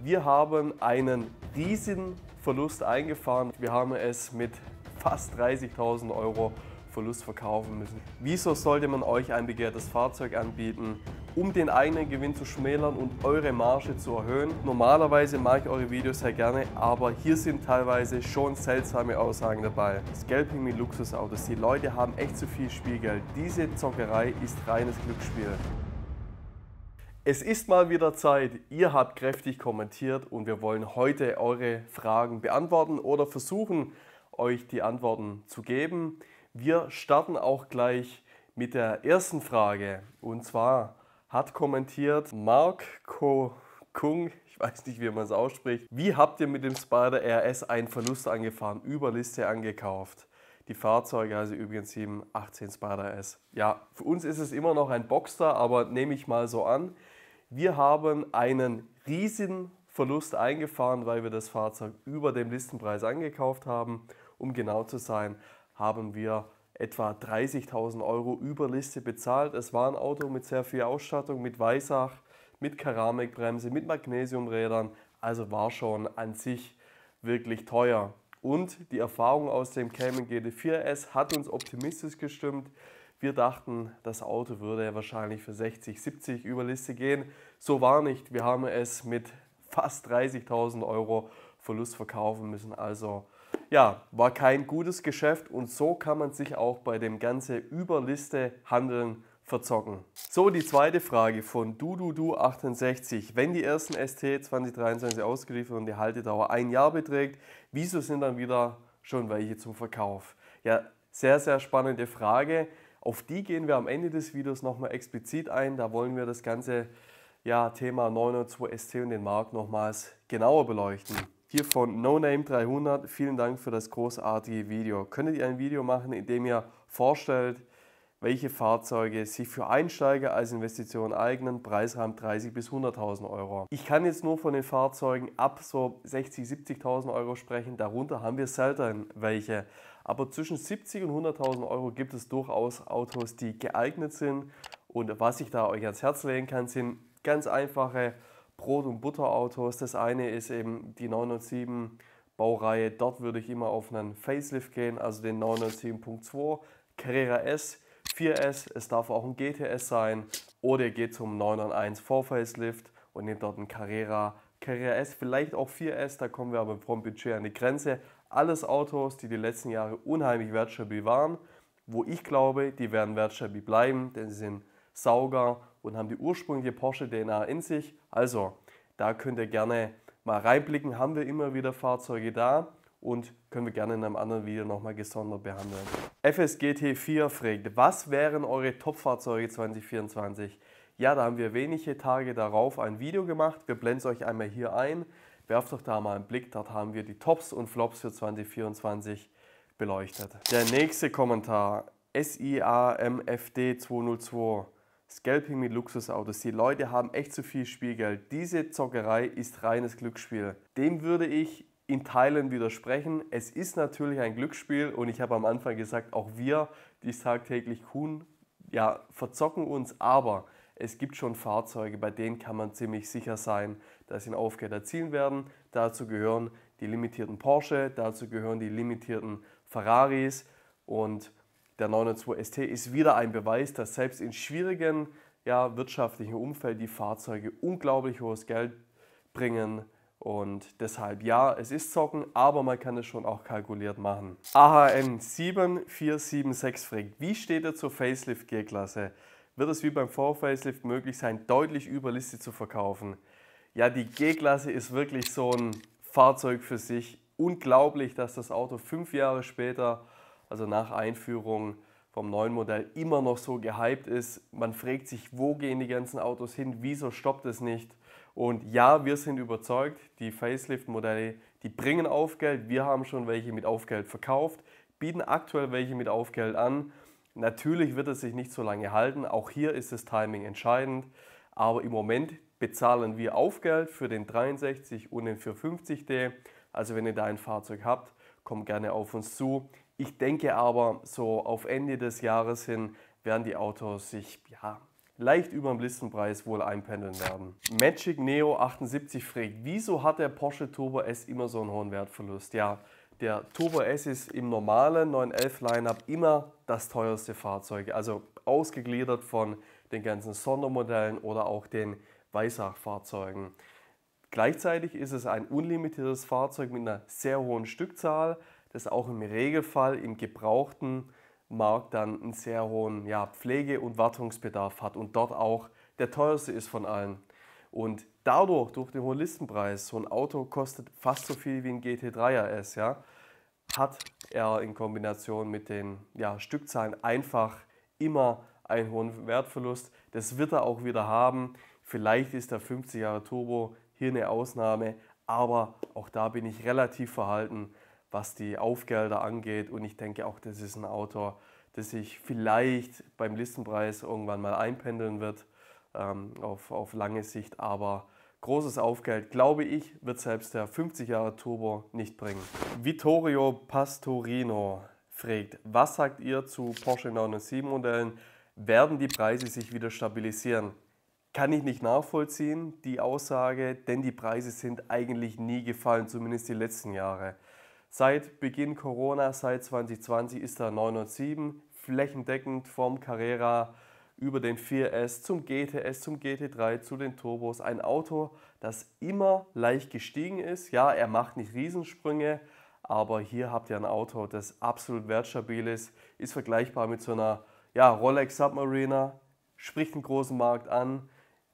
Wir haben einen riesigen Verlust eingefahren. Wir haben es mit fast 30.000 € Verlust verkaufen müssen. Wieso sollte man euch ein begehrtes Fahrzeug anbieten, um den eigenen Gewinn zu schmälern und eure Marge zu erhöhen? Normalerweise mache ich eure Videos sehr gerne, aber hier sind teilweise schon seltsame Aussagen dabei. Scalping mit Luxusautos. Die Leute haben echt zu viel Spielgeld. Diese Zockerei ist reines Glücksspiel. Es ist mal wieder Zeit. Ihr habt kräftig kommentiert und wir wollen heute eure Fragen beantworten oder versuchen, euch die Antworten zu geben. Wir starten auch gleich mit der ersten Frage. Und zwar hat kommentiert Marco Kung, ich weiß nicht, wie man es ausspricht. Wie habt ihr mit dem Spider RS einen Verlust angefahren, über Liste angekauft? Die Fahrzeuge, also übrigens 718 Spider S. Ja, für uns ist es immer noch ein Boxster, aber nehme ich mal so an. Wir haben einen riesigen Verlust eingefahren, weil wir das Fahrzeug über dem Listenpreis angekauft haben. Um genau zu sein, haben wir etwa 30.000 € über Liste bezahlt. Es war ein Auto mit sehr viel Ausstattung, mit Weissach, mit Keramikbremse, mit Magnesiumrädern. Also war schon an sich wirklich teuer. Und die Erfahrung aus dem Cayman GT4S hat uns optimistisch gestimmt. Wir dachten, das Auto würde wahrscheinlich für 60, 70 über Liste gehen. So war nicht. Wir haben es mit fast 30.000 € Verlust verkaufen müssen. Also ja, war kein gutes Geschäft und so kann man sich auch bei dem ganzen Überliste Handeln verzocken. So, die zweite Frage von DuDuDu68. Wenn die ersten ST 2023 ausgeliefert und die Haltedauer ein Jahr beträgt, wieso sind dann wieder schon welche zum Verkauf? Ja, sehr, sehr spannende Frage. Auf die gehen wir am Ende des Videos nochmal explizit ein. Da wollen wir das ganze Thema 992 ST und den Markt nochmals genauer beleuchten. Hier von NoName300, vielen Dank für das großartige Video. Könntet ihr ein Video machen, in dem ihr vorstellt, welche Fahrzeuge sich für Einsteiger als Investition eignen, Preisrahmen 30.000 bis 100.000 €. Ich kann jetzt nur von den Fahrzeugen ab so 60.000, 70.000 € sprechen, darunter haben wir selten welche. Aber zwischen 70.000 und 100.000 € gibt es durchaus Autos, die geeignet sind. Und was ich da euch ans Herz legen kann, sind ganz einfache Brot- und Butterautos. Das eine ist eben die 997 Baureihe. Dort würde ich immer auf einen Facelift gehen, also den 997.2 Carrera S, 4S, es darf auch ein GTS sein. Oder ihr geht zum 991 Vor-Facelift und nehmt dort einen Carrera S, vielleicht auch 4S, da kommen wir aber vom Budget an die Grenze. Alles Autos, die letzten Jahre unheimlich wertstabil waren, wo ich glaube, die werden wertstabil bleiben, denn sie sind sauger und haben die ursprüngliche Porsche DNA in sich. Also, da könnt ihr gerne mal reinblicken, haben wir immer wieder Fahrzeuge da und können wir gerne in einem anderen Video nochmal gesondert behandeln. FSGT4 fragt, was wären eure Top-Fahrzeuge 2024? Ja, da haben wir wenige Tage darauf ein Video gemacht. Wir blenden es euch einmal hier ein. Werft doch da mal einen Blick, dort haben wir die Tops und Flops für 2024 beleuchtet. Der nächste Kommentar, SIAMFD202. Scalping mit Luxusautos. Die Leute haben echt zu viel Spielgeld. Diese Zockerei ist reines Glücksspiel. Dem würde ich in Teilen widersprechen. Es ist natürlich ein Glücksspiel und ich habe am Anfang gesagt, auch wir, die es tagtäglich tun, verzocken uns, aber es gibt schon Fahrzeuge, bei denen kann man ziemlich sicher sein, dass sie ein Aufgeld erzielen werden. Dazu gehören die limitierten Porsche, dazu gehören die limitierten Ferraris und der 992 ST ist wieder ein Beweis, dass selbst in schwierigen wirtschaftlichen Umfeld die Fahrzeuge unglaublich hohes Geld bringen. Und deshalb ja, es ist Zocken, aber man kann es schon auch kalkuliert machen. AHN 7476 fragt, wie steht er zur Facelift G-Klasse? Wird es wie beim Vor-Facelift möglich sein, deutlich über Liste zu verkaufen? Ja, die G-Klasse ist wirklich so ein Fahrzeug für sich. Unglaublich, dass das Auto 5 Jahre später, also nach Einführung vom neuen Modell, immer noch so gehypt ist. Man fragt sich, wo gehen die ganzen Autos hin, wieso stoppt es nicht? Und ja, wir sind überzeugt, die Facelift-Modelle, die bringen Aufgeld. Wir haben schon welche mit Aufgeld verkauft, bieten aktuell welche mit Aufgeld an. Natürlich wird es sich nicht so lange halten, auch hier ist das Timing entscheidend. Aber im Moment bezahlen wir Aufgeld für den 63 und den 450D. Also wenn ihr da ein Fahrzeug habt, kommt gerne auf uns zu. Ich denke aber, so auf Ende des Jahres hin werden die Autos sich leicht über dem Listenpreis wohl einpendeln werden. Magic Neo 78 fragt, wieso hat der Porsche Turbo S immer so einen hohen Wertverlust? Ja, der Turbo S ist im normalen 911 Lineup immer das teuerste Fahrzeug, also ausgegliedert von den ganzen Sondermodellen oder auch den Weissach-Fahrzeugen. Gleichzeitig ist es ein unlimitiertes Fahrzeug mit einer sehr hohen Stückzahl, das auch im Regelfall im gebrauchten Markt dann einen sehr hohen Pflege- und Wartungsbedarf hat und dort auch der teuerste ist von allen. Und dadurch, durch den hohen Listenpreis, so ein Auto kostet fast so viel wie ein GT3 RS, ja, hat er in Kombination mit den Stückzahlen einfach immer einen hohen Wertverlust. Das wird er auch wieder haben. Vielleicht ist der 50 Jahre Turbo hier eine Ausnahme, aber auch da bin ich relativ verhalten, was die Aufgelder angeht. Und ich denke auch, das ist ein Auto, das sich vielleicht beim Listenpreis irgendwann mal einpendeln wird, auf lange Sicht. Aber großes Aufgeld, glaube ich, wird selbst der 50 Jahre Turbo nicht bringen. Vittorio Pastorino fragt, was sagt ihr zu Porsche 997 Modellen? Werden die Preise sich wieder stabilisieren? Kann ich nicht nachvollziehen, die Aussage, denn die Preise sind eigentlich nie gefallen, zumindest die letzten Jahre. Seit Beginn Corona, seit 2020 ist der 997 flächendeckend vom Carrera über den 4S zum GTS, zum GT3, zu den Turbos. Ein Auto, das immer leicht gestiegen ist. Ja, er macht nicht Riesensprünge, aber hier habt ihr ein Auto, das absolut wertstabil ist vergleichbar mit so einer Rolex Submariner, spricht einen großen Markt an,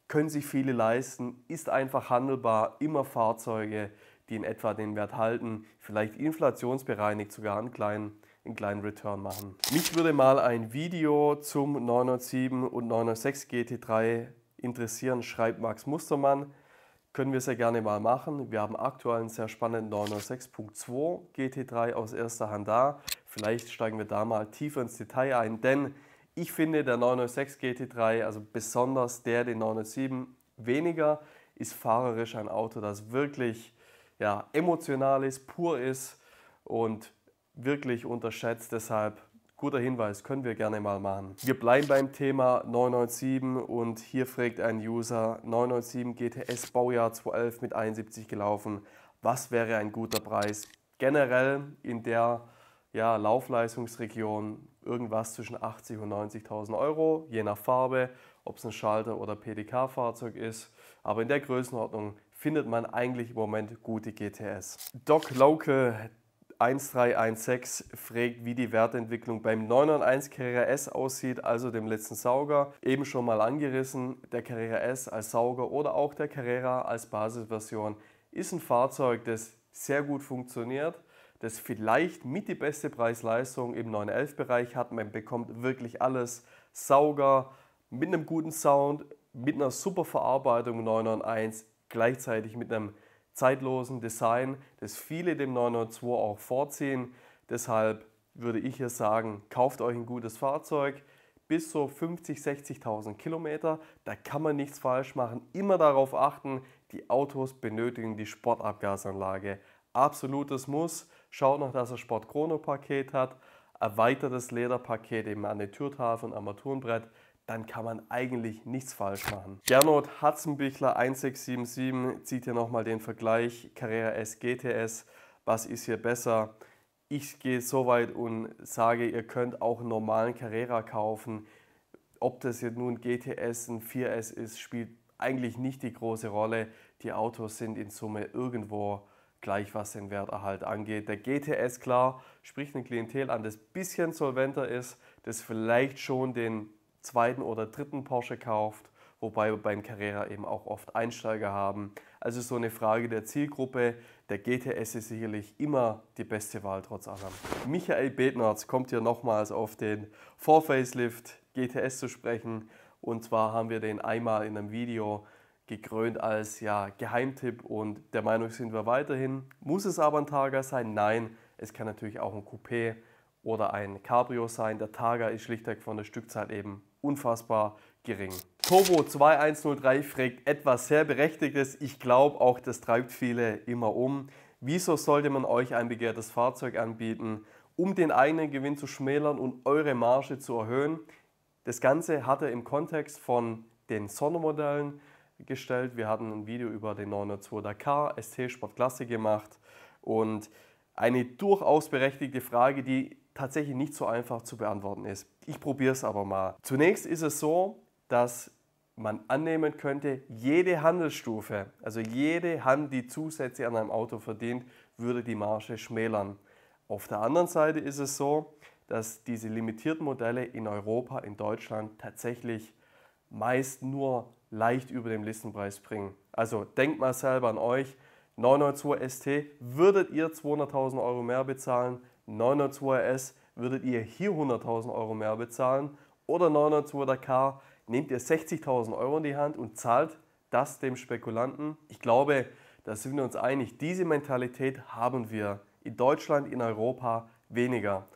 können sich viele leisten, ist einfach handelbar, immer Fahrzeuge, die in etwa den Wert halten, vielleicht inflationsbereinigt sogar einen kleinen Return machen. Mich würde mal ein Video zum 997 und 996 GT3 interessieren, schreibt Max Mustermann. Können wir sehr gerne mal machen. Wir haben aktuell einen sehr spannenden 996.2 GT3 aus erster Hand da. Vielleicht steigen wir da mal tiefer ins Detail ein, denn ich finde, der 996 GT3, also besonders den 997 weniger, ist fahrerisch ein Auto, das wirklich emotional ist, pur ist und wirklich unterschätzt. Deshalb guter Hinweis, können wir gerne mal machen. Wir bleiben beim Thema 997 und hier fragt ein User, 997 GTS Baujahr 2011 mit 71 gelaufen, was wäre ein guter Preis? Generell in der Laufleistungsregion irgendwas zwischen 80.000 und 90.000 Euro, je nach Farbe, ob es ein Schalter- oder PDK-Fahrzeug ist. Aber in der Größenordnung findet man eigentlich im Moment gute GTS. Doc Local 1316 fragt, wie die Wertentwicklung beim 991 Carrera S aussieht, also dem letzten Sauger. Eben schon mal angerissen, der Carrera S als Sauger oder auch der Carrera als Basisversion ist ein Fahrzeug, das sehr gut funktioniert, das vielleicht mit die beste Preis-Leistung im 911-Bereich hat. Man bekommt wirklich alles. Sauger mit einem guten Sound, mit einer super Verarbeitung 991, gleichzeitig mit einem zeitlosen Design, das viele dem 992 auch vorziehen. Deshalb würde ich hier sagen, kauft euch ein gutes Fahrzeug. Bis so 50.000, 60.000 Kilometer, da kann man nichts falsch machen. Immer darauf achten, die Autos benötigen die Sportabgasanlage. Absolutes Muss. Schaut noch, dass er Sport-Chrono-Paket hat, erweitertes Lederpaket eben an der Türtafel und Armaturenbrett, dann kann man eigentlich nichts falsch machen. Gernot Hatzenbichler 1677 zieht hier nochmal den Vergleich Carrera S GTS. Was ist hier besser? Ich gehe so weit und sage, ihr könnt auch einen normalen Carrera kaufen. Ob das jetzt nun GTS, ein 4S ist, spielt eigentlich nicht die große Rolle. Die Autos sind in Summe irgendwo gleich, was den Werterhalt angeht. Der GTS, klar, spricht ein Klientel an, das ein bisschen solventer ist, das vielleicht schon den zweiten oder dritten Porsche kauft, wobei wir beim Carrera eben auch oft Einsteiger haben. Also so eine Frage der Zielgruppe. Der GTS ist sicherlich immer die beste Wahl trotz allem. Michael Bednarz kommt hier nochmals auf den Vor-Facelift GTS zu sprechen. Und zwar haben wir den einmal in einem Video gekrönt als Geheimtipp und der Meinung sind wir weiterhin. Muss es aber ein Targa sein? Nein, es kann natürlich auch ein Coupé oder ein Cabrio sein. Der Targa ist schlichtweg von der Stückzahl eben unfassbar gering. Turbo 2103 fragt etwas sehr Berechtigtes. Ich glaube auch, das treibt viele immer um. Wieso sollte man euch ein begehrtes Fahrzeug anbieten, um den eigenen Gewinn zu schmälern und eure Marge zu erhöhen? Das Ganze hat er im Kontext von den Sondermodellen gestellt. Wir hatten ein Video über den 902 Dakar ST Sportklasse gemacht und eine durchaus berechtigte Frage, die tatsächlich nicht so einfach zu beantworten ist. Ich probiere es aber mal. Zunächst ist es so, dass man annehmen könnte, jede Handelsstufe, also jede Hand, die Zusätze an einem Auto verdient, würde die Marge schmälern. Auf der anderen Seite ist es so, dass diese limitierten Modelle in Europa, in Deutschland tatsächlich meist nur leicht über dem Listenpreis bringen. Also denkt mal selber an euch, 992 ST würdet ihr 200.000 Euro mehr bezahlen, 992 RS würdet ihr hier 100.000 Euro mehr bezahlen oder 992 Dakar nehmt ihr 60.000 Euro in die Hand und zahlt das dem Spekulanten. Ich glaube, da sind wir uns einig, diese Mentalität haben wir in Deutschland, in Europa weniger.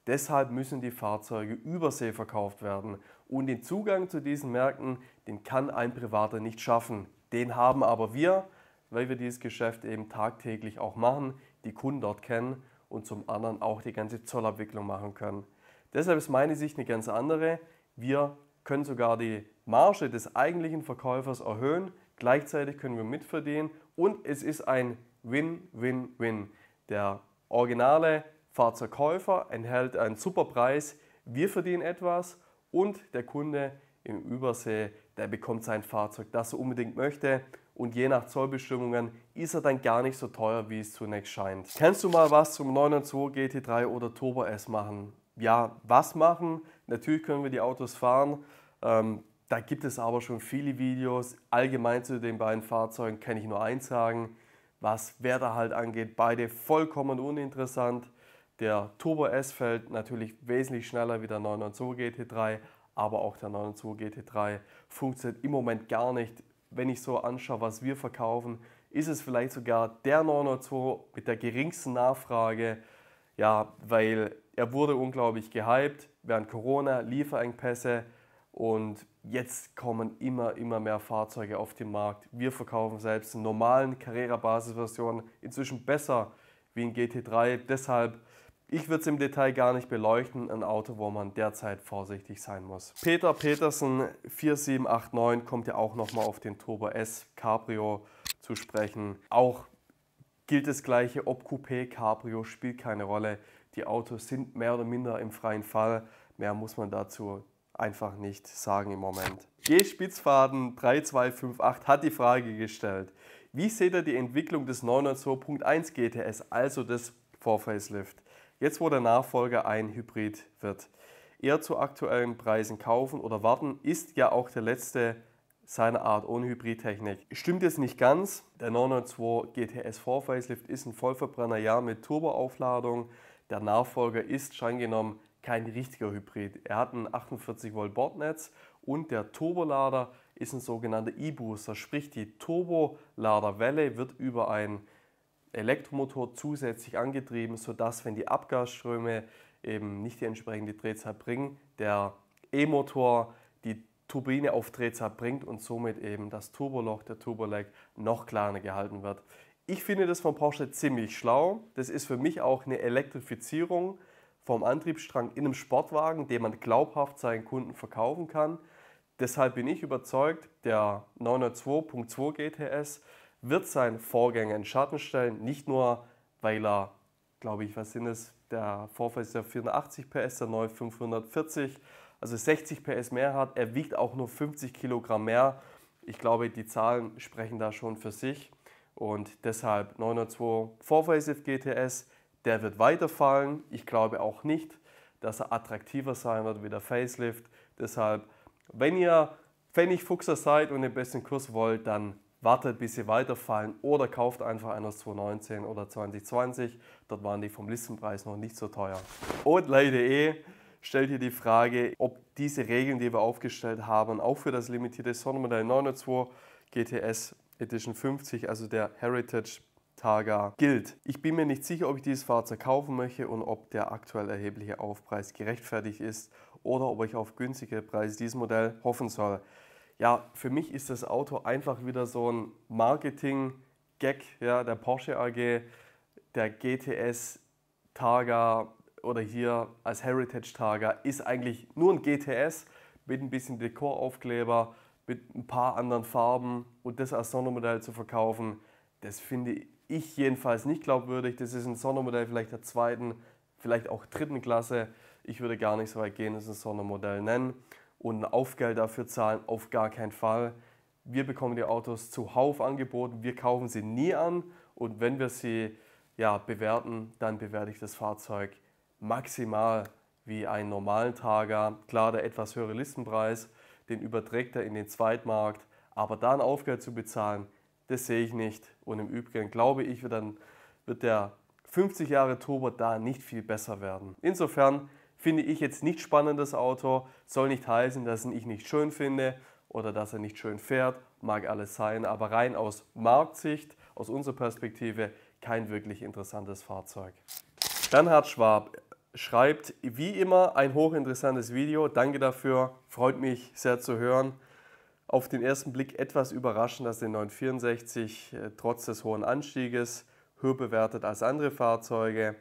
Deshalb müssen die Fahrzeuge übersee verkauft werden und den Zugang zu diesen Märkten, den kann ein Privater nicht schaffen. Den haben aber wir, weil wir dieses Geschäft eben tagtäglich auch machen, die Kunden dort kennen und zum anderen auch die ganze Zollabwicklung machen können. Deshalb ist meine Sicht eine ganz andere. Wir können sogar die Marge des eigentlichen Verkäufers erhöhen, gleichzeitig können wir mitverdienen und es ist ein Win-Win-Win. Der originale Fahrzeugkäufer erhält einen super Preis, wir verdienen etwas und der Kunde im Übersee, der bekommt sein Fahrzeug, das er unbedingt möchte und je nach Zollbestimmungen ist er dann gar nicht so teuer, wie es zunächst scheint. Kannst du mal was zum 992 GT3 oder Turbo S machen? Ja, was machen? Natürlich können wir die Autos fahren. Da gibt es aber schon viele Videos. Allgemein zu den beiden Fahrzeugen kann ich nur eins sagen, was Werte halt angeht, beide vollkommen uninteressant. Der Turbo S fällt natürlich wesentlich schneller wie der 992 GT3, aber auch der 992 GT3 funktioniert im Moment gar nicht. Wenn ich so anschaue, was wir verkaufen, ist es vielleicht sogar der 992 mit der geringsten Nachfrage, ja, weil er wurde unglaublich gehypt während Corona, Lieferengpässe und jetzt kommen immer mehr Fahrzeuge auf den Markt. Wir verkaufen selbst in normalen Carrera-Basisversionen inzwischen besser wie ein GT3, deshalb ich würde es im Detail gar nicht beleuchten, ein Auto, wo man derzeit vorsichtig sein muss. Peter Petersen 4789 kommt ja auch nochmal auf den Turbo S Cabrio zu sprechen. Auch gilt das Gleiche, ob Coupé, Cabrio, spielt keine Rolle. Die Autos sind mehr oder minder im freien Fall. Mehr muss man dazu einfach nicht sagen im Moment. G. Spitzfaden 3258 hat die Frage gestellt, wie seht ihr die Entwicklung des 992.1 GTS, also des Vor-Facelift? Jetzt, wo der Nachfolger ein Hybrid wird, eher zu aktuellen Preisen kaufen oder warten, ist ja auch der letzte seiner Art ohne Hybridtechnik. Stimmt jetzt nicht ganz, der 992 GTS 4 Facelift ist ein Vollverbrenner, ja, mit Turboaufladung. Der Nachfolger ist streng genommen kein richtiger Hybrid. Er hat ein 48 Volt Bordnetz und der Turbolader ist ein sogenannter E-Booster, sprich die Turboladerwelle wird über ein Elektromotor zusätzlich angetrieben, sodass, wenn die Abgasströme eben nicht die entsprechende Drehzahl bringen, der E-Motor die Turbine auf Drehzahl bringt und somit eben das Turboloch, der Turbolag, noch kleiner gehalten wird. Ich finde das von Porsche ziemlich schlau. Das ist für mich auch eine Elektrifizierung vom Antriebsstrang in einem Sportwagen, den man glaubhaft seinen Kunden verkaufen kann. Deshalb bin ich überzeugt, der 992.2 GTS wird seinen Vorgänger in Schatten stellen, nicht nur, weil er, glaube ich, was sind es, der Vorfall ist ja 480 PS, der neue 540, also 60 PS mehr hat, er wiegt auch nur 50 Kilogramm mehr. Ich glaube, die Zahlen sprechen da schon für sich und deshalb 992 Vor-Facelift GTS, der wird weiterfallen. Ich glaube auch nicht, dass er attraktiver sein wird wie der Facelift. Deshalb, wenn ihr Pfennigfuchser seid und den besten Kurs wollt, dann wartet, bis sie weiterfallen oder kauft einfach einen aus 2019 oder 2020. Dort waren die vom Listenpreis noch nicht so teuer. Otlay.de stellt hier die Frage, ob diese Regeln, die wir aufgestellt haben, auch für das limitierte Sondermodell 992 GTS Edition 50, also der Heritage Targa, gilt. Ich bin mir nicht sicher, ob ich dieses Fahrzeug kaufen möchte und ob der aktuell erhebliche Aufpreis gerechtfertigt ist oder ob ich auf günstige Preise dieses Modell hoffen soll. Ja, für mich ist das Auto einfach wieder so ein Marketing-Gag, ja, der Porsche AG, der GTS Targa oder hier als Heritage Targa ist eigentlich nur ein GTS, mit ein bisschen Dekoraufkleber, mit ein paar anderen Farben und das als Sondermodell zu verkaufen, das finde ich jedenfalls nicht glaubwürdig. Das ist ein Sondermodell vielleicht der zweiten, vielleicht auch dritten Klasse. Ich würde gar nicht so weit gehen, das ein Sondermodell nennen und ein Aufgeld dafür zahlen, auf gar keinen Fall. Wir bekommen die Autos zuhauf angeboten, wir kaufen sie nie an und wenn wir sie bewerten, dann bewerte ich das Fahrzeug maximal wie einen normalen Targa. Klar, der etwas höhere Listenpreis, den überträgt er in den Zweitmarkt, aber da ein Aufgeld zu bezahlen, das sehe ich nicht. Und im Übrigen glaube ich, wird der 50 Jahre Turbo da nicht viel besser werden. Insofern finde ich jetzt nicht spannend das Auto, soll nicht heißen, dass ich ihn nicht schön finde oder dass er nicht schön fährt, mag alles sein, aber rein aus Marktsicht, aus unserer Perspektive, kein wirklich interessantes Fahrzeug. Bernhard Schwab schreibt, wie immer ein hochinteressantes Video, danke dafür, freut mich sehr zu hören. Auf den ersten Blick etwas überraschend, dass der 964 trotz des hohen Anstieges höher bewertet als andere Fahrzeuge.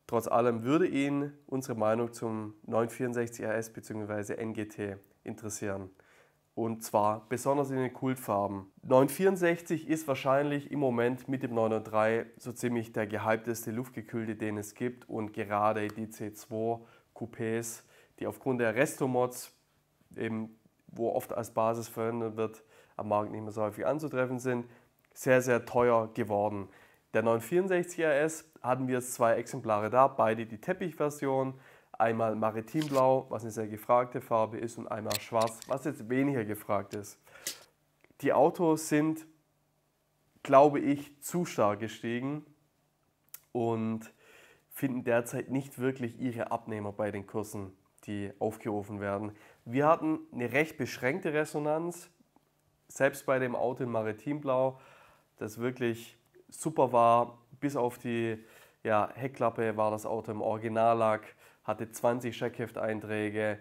Trotz allem würde ihn unsere Meinung zum 964 RS bzw. NGT interessieren. Und zwar besonders in den Kultfarben. 964 ist wahrscheinlich im Moment mit dem 993 so ziemlich der gehypteste Luftgekühlte, den es gibt. Und gerade die C2 Coupés, die aufgrund der Resto-Mods, wo oft als Basis verwendet wird, am Markt nicht mehr so häufig anzutreffen sind, sehr, sehr teuer geworden. Der 964 RS hatten wir jetzt 2 Exemplare da, beide die Teppichversion. Einmal Maritinblau, was eine sehr gefragte Farbe ist, und einmal Schwarz, was jetzt weniger gefragt ist. Die Autos sind, glaube ich, zu stark gestiegen und finden derzeit nicht wirklich ihre Abnehmer bei den Kursen, die aufgerufen werden. Wir hatten eine recht beschränkte Resonanz, selbst bei dem Auto in Maritinblau, das wirklich super war. Bis auf die Heckklappe war das Auto im Originallack, hatte 20 Scheckhefteinträge,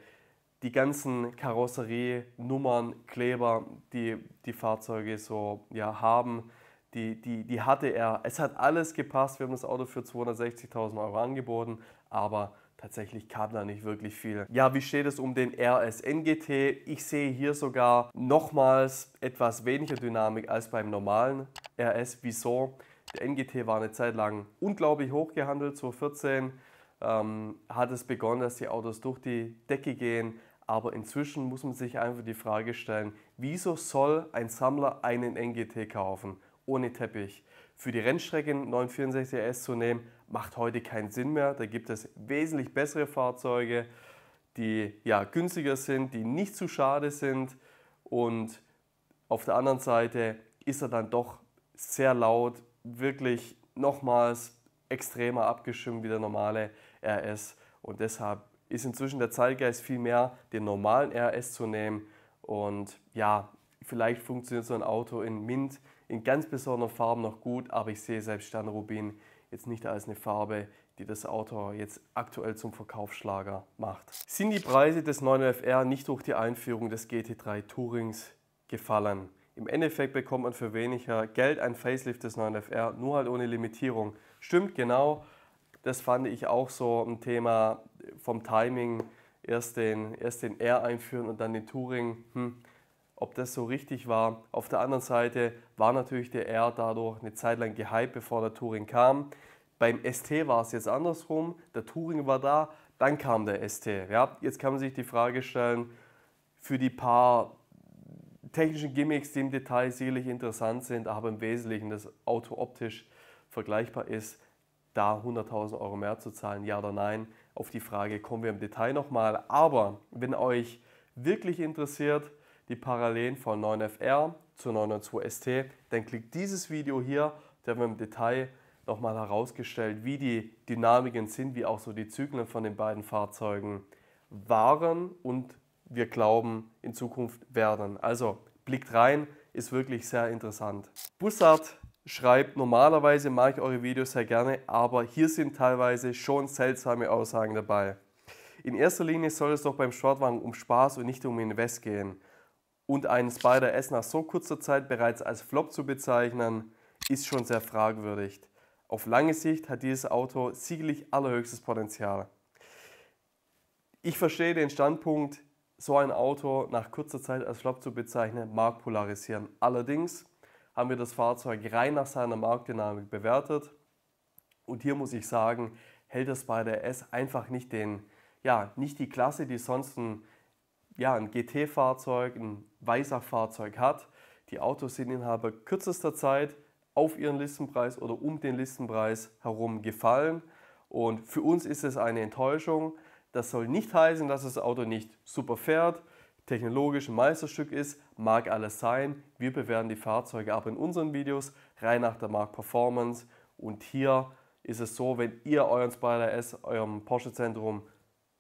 die ganzen Karosserienummern, Kleber, die die Fahrzeuge so haben, die hatte er. Es hat alles gepasst, wir haben das Auto für 260.000 Euro angeboten, aber tatsächlich kam da nicht wirklich viel. Ja, wie steht es um den RS NGT? Ich sehe hier sogar nochmals etwas weniger Dynamik als beim normalen RS. Wieso? Der NGT war eine Zeit lang unglaublich hoch gehandelt, 2014 hat es begonnen, dass die Autos durch die Decke gehen, aber inzwischen muss man sich einfach die Frage stellen, wieso soll ein Sammler einen NGT kaufen, ohne Teppich? Für die Rennstrecken 964 RS zu nehmen, macht heute keinen Sinn mehr. Da gibt es wesentlich bessere Fahrzeuge, die günstiger sind, die nicht zu schade sind, und auf der anderen Seite ist er dann doch sehr laut, wirklich nochmals extremer abgestimmt wie der normale RS, und deshalb ist inzwischen der Zeitgeist viel mehr, den normalen RS zu nehmen. Und ja, vielleicht funktioniert so ein Auto in Mint in ganz besonderen Farben noch gut, aber ich sehe selbst Sternrubin jetzt nicht als eine Farbe, die das Auto jetzt aktuell zum Verkaufsschlager macht. Sind die Preise des 911R nicht durch die Einführung des GT3 Tourings gefallen? Im Endeffekt bekommt man für weniger Geld ein Facelift des 911R, nur halt ohne Limitierung. Stimmt, genau. Das fand ich auch so ein Thema vom Timing. Erst den R einführen und dann den Touring. Ob das so richtig war. Auf der anderen Seite war natürlich der R dadurch eine Zeit lang gehypt, bevor der Touring kam. Beim ST war es jetzt andersrum. Der Touring war da, dann kam der ST. Ja, jetzt kann man sich die Frage stellen, für die paar technischen Gimmicks, die im Detail sicherlich interessant sind, aber im Wesentlichen das Auto optisch vergleichbar ist, da 100.000 Euro mehr zu zahlen, ja oder nein? Auf die Frage kommen wir im Detail nochmal. Aber wenn euch wirklich interessiert, die Parallelen von 911R zur 992 ST, dann klickt dieses Video hier, da haben wir im Detail nochmal herausgestellt, wie die Dynamiken sind, wie auch so die Zyklen von den beiden Fahrzeugen waren und wir glauben in Zukunft werden. Also blickt rein, ist wirklich sehr interessant. Bussard schreibt, normalerweise mag ich eure Videos sehr gerne, aber hier sind teilweise schon seltsame Aussagen dabei. In erster Linie soll es doch beim Sportwagen um Spaß und nicht um Invest gehen. Und einen Spider S nach so kurzer Zeit bereits als Flop zu bezeichnen, ist schon sehr fragwürdig. Auf lange Sicht hat dieses Auto sicherlich allerhöchstes Potenzial. Ich verstehe den Standpunkt so ein Auto nach kurzer Zeit als Flop zu bezeichnen, mag polarisieren. Allerdings haben wir das Fahrzeug rein nach seiner Marktdynamik bewertet und hier muss ich sagen, hält das bei der S einfach nicht nicht die Klasse, die sonst ein GT-Fahrzeug, ein Weissach-Fahrzeug hat. Die Autos sind innerhalb kürzester Zeit auf ihren Listenpreis oder um den Listenpreis herum gefallen und für uns ist es eine Enttäuschung. Das soll nicht heißen, dass das Auto nicht super fährt, technologisch ein Meisterstück ist, mag alles sein. Wir bewerten die Fahrzeuge aber in unseren Videos rein nach der Marktperformance und hier ist es so, wenn ihr euren Spider S, eurem Porsche-Zentrum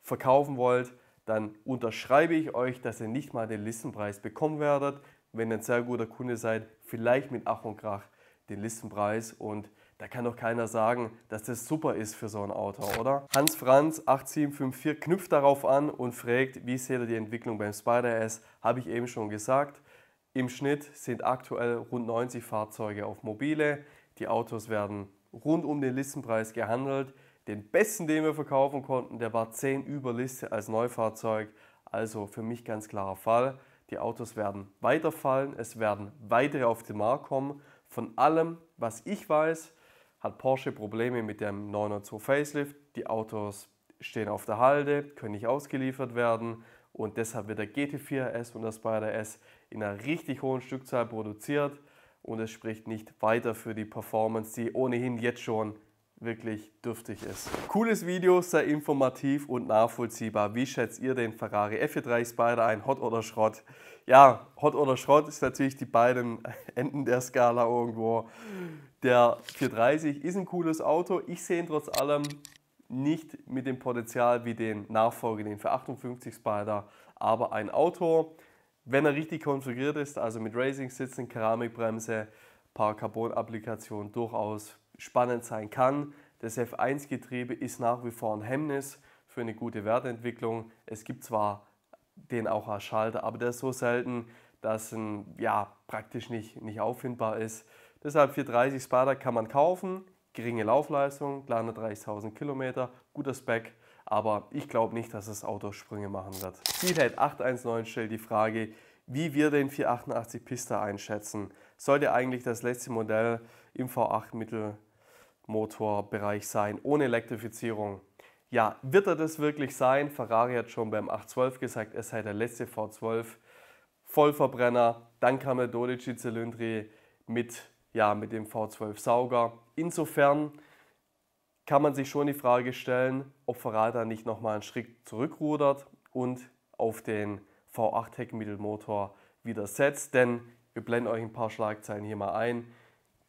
verkaufen wollt, dann unterschreibe ich euch, dass ihr nicht mal den Listenpreis bekommen werdet. Wenn ihr ein sehr guter Kunde seid, vielleicht mit Ach und Krach den Listenpreis und da kann doch keiner sagen, dass das super ist für so ein Auto, oder? Hans Franz 8754 knüpft darauf an und fragt, wie seht ihr die Entwicklung beim Spider S? Habe ich eben schon gesagt. Im Schnitt sind aktuell rund 90 Fahrzeuge auf Mobile. Die Autos werden rund um den Listenpreis gehandelt. Den besten, den wir verkaufen konnten, der war 10 über Liste als Neufahrzeug. Also für mich ganz klarer Fall. Die Autos werden weiterfallen, es werden weitere auf den Markt kommen. Von allem, was ich weiß, hat Porsche Probleme mit dem 992 Facelift. Die Autos stehen auf der Halde, können nicht ausgeliefert werden und deshalb wird der GT4 S und der Spider S in einer richtig hohen Stückzahl produziert und es spricht nicht weiter für die Performance, die ohnehin jetzt schon wirklich dürftig ist. Cooles Video, sehr informativ und nachvollziehbar. Wie schätzt ihr den Ferrari F43 Spider ein? Hot oder Schrott? Ja, Hot oder Schrott ist natürlich die beiden Enden der Skala irgendwo. Der 430 ist ein cooles Auto. Ich sehe ihn trotz allem nicht mit dem Potenzial wie den Nachfolger, den 458 Spider. Aber ein Auto, wenn er richtig konfiguriert ist, also mit Racing-Sitzen, Keramikbremse, paar Carbon-Applikationen, durchaus spannend sein kann. Das F1-Getriebe ist nach wie vor ein Hemmnis für eine gute Wertentwicklung. Es gibt zwar den auch als Schalter, aber der ist so selten, dass praktisch nicht auffindbar ist. Deshalb 430 Spider kann man kaufen, geringe Laufleistung, 330.000 Kilometer, guter Spec, aber ich glaube nicht, dass das Auto Sprünge machen wird. Speedhead 819 stellt die Frage, wie wir den 488 Pista einschätzen. Sollte eigentlich das letzte Modell im V8 Mittelmotorbereich sein, ohne Elektrifizierung? Ja, wird er das wirklich sein? Ferrari hat schon beim 812 gesagt, es sei der letzte V12 Vollverbrenner. Dann kam der 12 Zylinder mit dem V12 Sauger. Insofern kann man sich schon die Frage stellen, ob Ferrari da nicht nochmal einen Schritt zurückrudert und auf den V8 Heckmittelmotor wieder setzt. Denn wir blenden euch ein paar Schlagzeilen hier mal ein.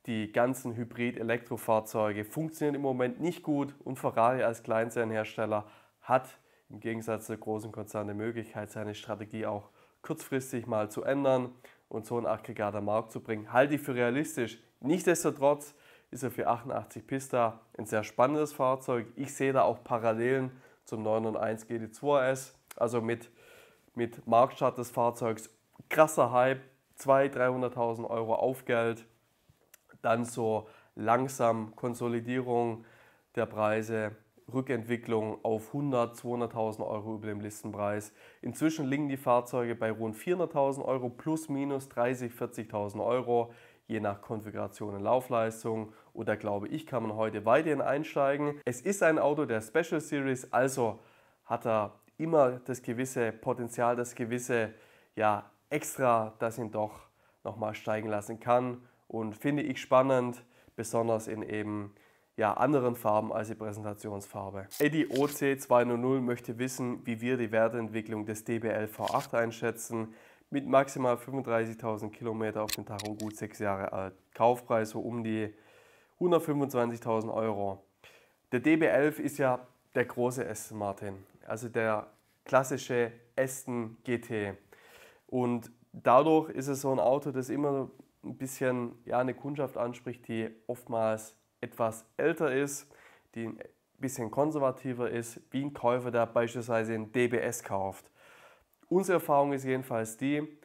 Die ganzen Hybrid-Elektrofahrzeuge funktionieren im Moment nicht gut und Ferrari als Kleinserienhersteller hat im Gegensatz zur großen Konzern die Möglichkeit, seine Strategie auch kurzfristig mal zu ändern und so ein Aggregat am Markt zu bringen. Halte ich für realistisch. Nichtsdestotrotz ist er für 88 Pista ein sehr spannendes Fahrzeug. Ich sehe da auch Parallelen zum 991 GT2 RS, also mit Marktstart des Fahrzeugs. Krasser Hype, 200.000, 300.000 Euro Aufgeld. Dann so langsam Konsolidierung der Preise, Rückentwicklung auf 100.000, 200.000 Euro über dem Listenpreis. Inzwischen liegen die Fahrzeuge bei rund 400.000 Euro plus minus 30.000, 40.000 Euro, je nach Konfiguration und Laufleistung. Und da glaube ich, kann man heute weiterhin einsteigen. Es ist ein Auto der Special Series, also hat er immer das gewisse Potenzial, das gewisse Extra, das ihn doch nochmal steigen lassen kann. Und finde ich spannend, besonders in eben anderen Farben als die Präsentationsfarbe. Eddie OC200 möchte wissen, wie wir die Wertentwicklung des DBL V8 einschätzen. Mit maximal 35.000 Kilometer auf dem Tacho, gut 6 Jahre alt. Kaufpreis so um die 125.000 Euro. Der DB11 ist ja der große Aston Martin, also der klassische Aston GT. Und dadurch ist es so ein Auto, das immer ein bisschen eine Kundschaft anspricht, die oftmals etwas älter ist, die ein bisschen konservativer ist, wie ein Käufer, der beispielsweise einen DBS kauft. Unsere Erfahrung ist jedenfalls die,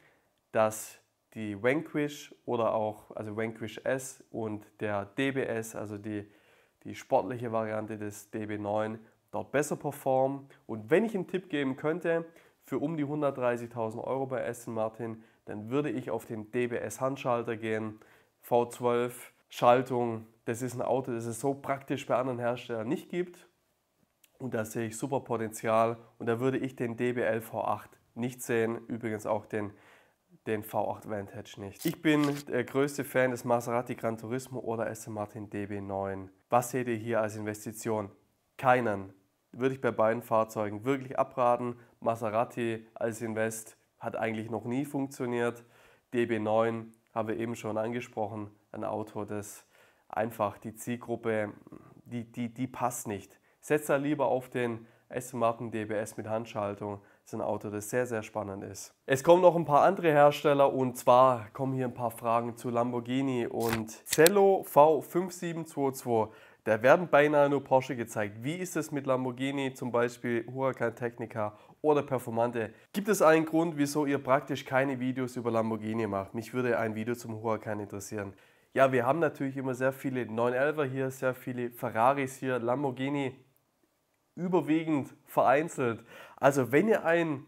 dass die Vanquish oder auch Vanquish S und der DBS, also die sportliche Variante des DB9, dort besser performen. Und wenn ich einen Tipp geben könnte, für um die 130.000 Euro bei Aston Martin, dann würde ich auf den DBS Handschalter gehen. V12 Schaltung, das ist ein Auto, das es so praktisch bei anderen Herstellern nicht gibt. Und da sehe ich super Potenzial und da würde ich den DBL V8 nicht sehen, übrigens auch den V8 Vantage nicht. Ich bin der größte Fan des Maserati Gran Turismo oder Aston Martin DB9. Was seht ihr hier als Investition? Keinen. Würde ich bei beiden Fahrzeugen wirklich abraten. Maserati als Invest hat eigentlich noch nie funktioniert. DB9 haben wir eben schon angesprochen, ein Auto, das einfach die Zielgruppe, die passt nicht. Setzt da lieber auf den Aston Martin DBS mit Handschaltung. Das ist ein Auto, das sehr, sehr spannend ist. Es kommen noch ein paar andere Hersteller und zwar kommen hier ein paar Fragen zu Lamborghini und Cello V5722. Da werden beinahe nur Porsche gezeigt. Wie ist es mit Lamborghini, zum Beispiel Huracan Technica oder Performante? Gibt es einen Grund, wieso ihr praktisch keine Videos über Lamborghini macht? Mich würde ein Video zum Huracan interessieren. Ja, wir haben natürlich immer sehr viele 911er hier, sehr viele Ferraris hier, Lamborghini überwiegend vereinzelt. Also wenn ihr einen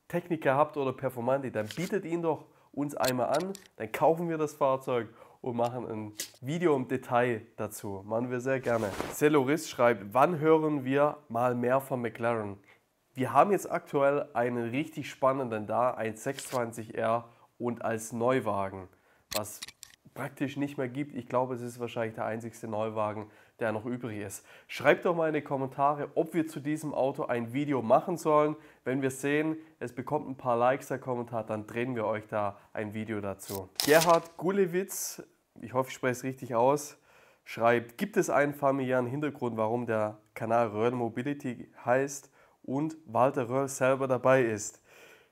Techniker habt oder Performante, dann bietet ihn doch uns einmal an, dann kaufen wir das Fahrzeug und machen ein Video im Detail dazu. Machen wir sehr gerne. Celoris schreibt, wann hören wir mal mehr von McLaren? Wir haben jetzt aktuell einen richtig spannenden da, ein 620R und als Neuwagen, was praktisch nicht mehr gibt. Ich glaube, es ist wahrscheinlich der einzigste Neuwagen, der noch übrig ist. Schreibt doch mal in die Kommentare, ob wir zu diesem Auto ein Video machen sollen. Wenn wir sehen, es bekommt ein paar Likes, der Kommentar, dann drehen wir euch da ein Video dazu. Gerhard Gulewitz, ich hoffe, ich spreche es richtig aus, schreibt, gibt es einen familiären Hintergrund, warum der Kanal Röhrl Mobility heißt und Walter Röhrl selber dabei ist?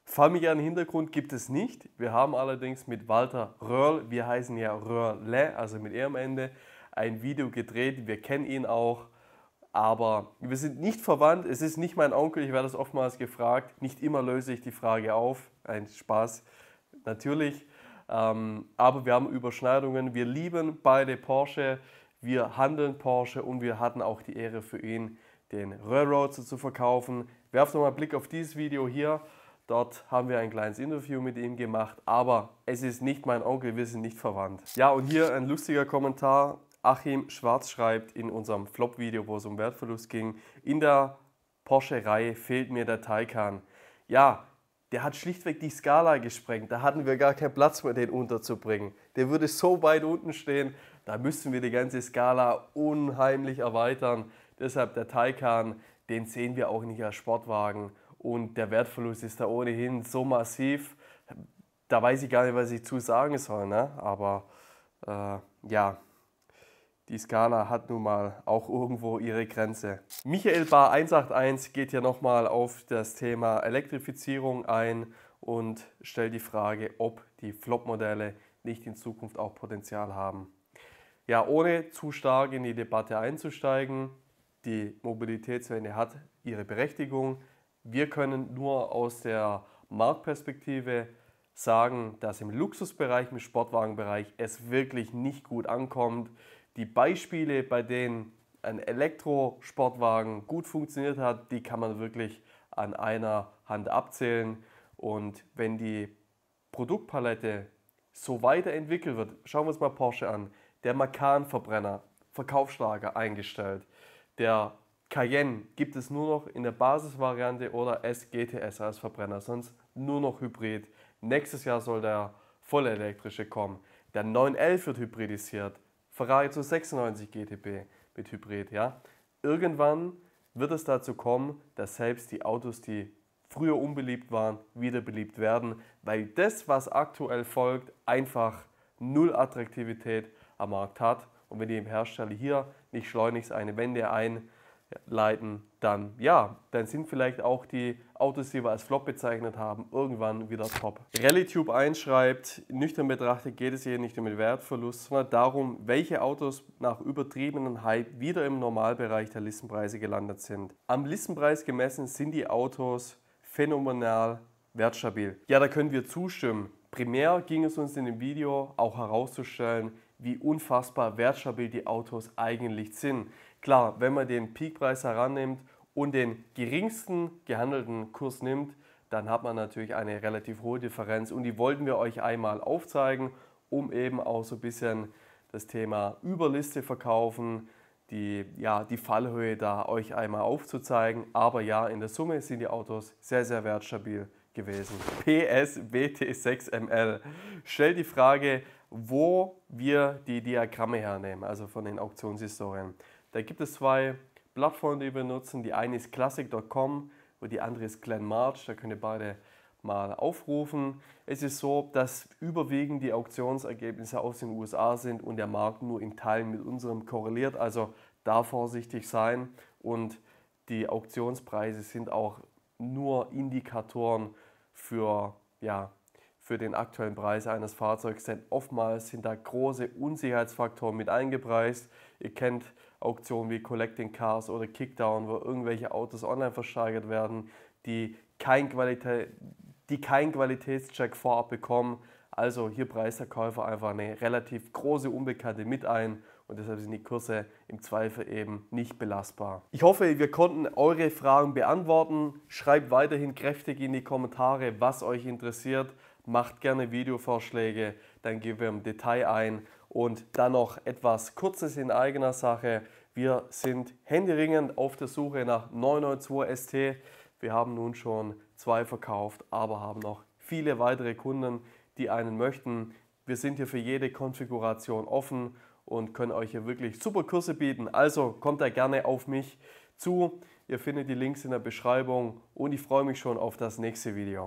Familiären Hintergrund gibt es nicht. Wir haben allerdings mit Walter Röhrl, wir heißen ja Röhrle, also mit E am Ende, ein Video gedreht. Wir kennen ihn auch, aber wir sind nicht verwandt. Es ist nicht mein Onkel, ich werde das oftmals gefragt. Nicht immer löse ich die Frage auf. Ein Spaß, natürlich. Aber wir haben Überschneidungen. Wir lieben beide Porsche, wir handeln Porsche und wir hatten auch die Ehre für ihn, den Röhrl Roadster zu verkaufen. Werft doch mal einen Blick auf dieses Video hier. Dort haben wir ein kleines Interview mit ihm gemacht, aber es ist nicht mein Onkel, wir sind nicht verwandt. Ja, und hier ein lustiger Kommentar. Achim Schwarz schreibt in unserem Flop-Video, wo es um Wertverlust ging, in der Porsche-Reihe fehlt mir der Taycan. Ja, der hat schlichtweg die Skala gesprengt, da hatten wir gar keinen Platz mehr, den unterzubringen. Der würde so weit unten stehen, da müssten wir die ganze Skala unheimlich erweitern. Deshalb der Taycan, den sehen wir auch nicht als Sportwagen. Und der Wertverlust ist da ohnehin so massiv, da weiß ich gar nicht, was ich zu sagen soll. Ne? Aber ja, die Skala hat nun mal auch irgendwo ihre Grenze. Michael Bar 181 geht hier nochmal auf das Thema Elektrifizierung ein und stellt die Frage, ob die Flop-Modelle nicht in Zukunft auch Potenzial haben. Ja, ohne zu stark in die Debatte einzusteigen, die Mobilitätswende hat ihre Berechtigung. Wir können nur aus der Marktperspektive sagen, dass im Luxusbereich, im Sportwagenbereich es wirklich nicht gut ankommt. Die Beispiele, bei denen ein Elektrosportwagen gut funktioniert hat, die kann man wirklich an einer Hand abzählen. Und wenn die Produktpalette so weiterentwickelt wird, schauen wir uns mal Porsche an. Der Macan-Verbrenner, Verkaufsschlager eingestellt. Der Cayenne gibt es nur noch in der Basisvariante oder S-GTS als Verbrenner, sonst nur noch Hybrid. Nächstes Jahr soll der vollelektrische kommen. Der 911 wird hybridisiert. Ferrari zu 96 GTB mit Hybrid. Ja? Irgendwann wird es dazu kommen, dass selbst die Autos, die früher unbeliebt waren, wieder beliebt werden, weil das, was aktuell folgt, einfach null Attraktivität am Markt hat. Und wenn die Hersteller hier nicht schleunigst eine Wende einleiten, dann sind vielleicht auch die Autos, die wir als Flop bezeichnet haben, irgendwann wieder top. RallyTube 1 schreibt, nüchtern betrachtet geht es hier nicht um den Wertverlust, sondern darum, welche Autos nach übertriebenen Hype wieder im Normalbereich der Listenpreise gelandet sind. Am Listenpreis gemessen sind die Autos phänomenal wertstabil. Ja, da können wir zustimmen. Primär ging es uns in dem Video auch herauszustellen, wie unfassbar wertstabil die Autos eigentlich sind. Klar, wenn man den Peakpreis herannimmt und den geringsten gehandelten Kurs nimmt, dann hat man natürlich eine relativ hohe Differenz und die wollten wir euch einmal aufzeigen, um eben auch so ein bisschen das Thema Überliste verkaufen, die Fallhöhe da euch einmal aufzuzeigen. Aber ja, in der Summe sind die Autos sehr, sehr wertstabil gewesen. PS WT6ML stellt die Frage, wo wir die Diagramme hernehmen, also von den Auktionshistorien. Da gibt es zwei Plattformen, die wir nutzen. Die eine ist classic.com und die andere ist Glenn March. Da könnt ihr beide mal aufrufen. Es ist so, dass überwiegend die Auktionsergebnisse aus den USA sind und der Markt nur in Teilen mit unserem korreliert. Also da vorsichtig sein, und die Auktionspreise sind auch nur Indikatoren für den aktuellen Preis eines Fahrzeugs, denn oftmals sind da große Unsicherheitsfaktoren mit eingepreist. Ihr kennt Auktionen wie Collecting Cars oder Kickdown, wo irgendwelche Autos online versteigert werden, die keinen Qualitätscheck vorab bekommen. Also hier preist der Käufer einfach eine relativ große Unbekannte mit ein und deshalb sind die Kurse im Zweifel eben nicht belastbar. Ich hoffe, wir konnten eure Fragen beantworten. Schreibt weiterhin kräftig in die Kommentare, was euch interessiert. Macht gerne Videovorschläge, dann gehen wir im Detail ein. Und dann noch etwas Kurzes in eigener Sache. Wir sind händeringend auf der Suche nach 992 ST. Wir haben nun schon 2 verkauft, aber haben noch viele weitere Kunden, die einen möchten. Wir sind hier für jede Konfiguration offen und können euch hier wirklich super Kurse bieten. Also kommt da gerne auf mich zu. Ihr findet die Links in der Beschreibung und ich freue mich schon auf das nächste Video.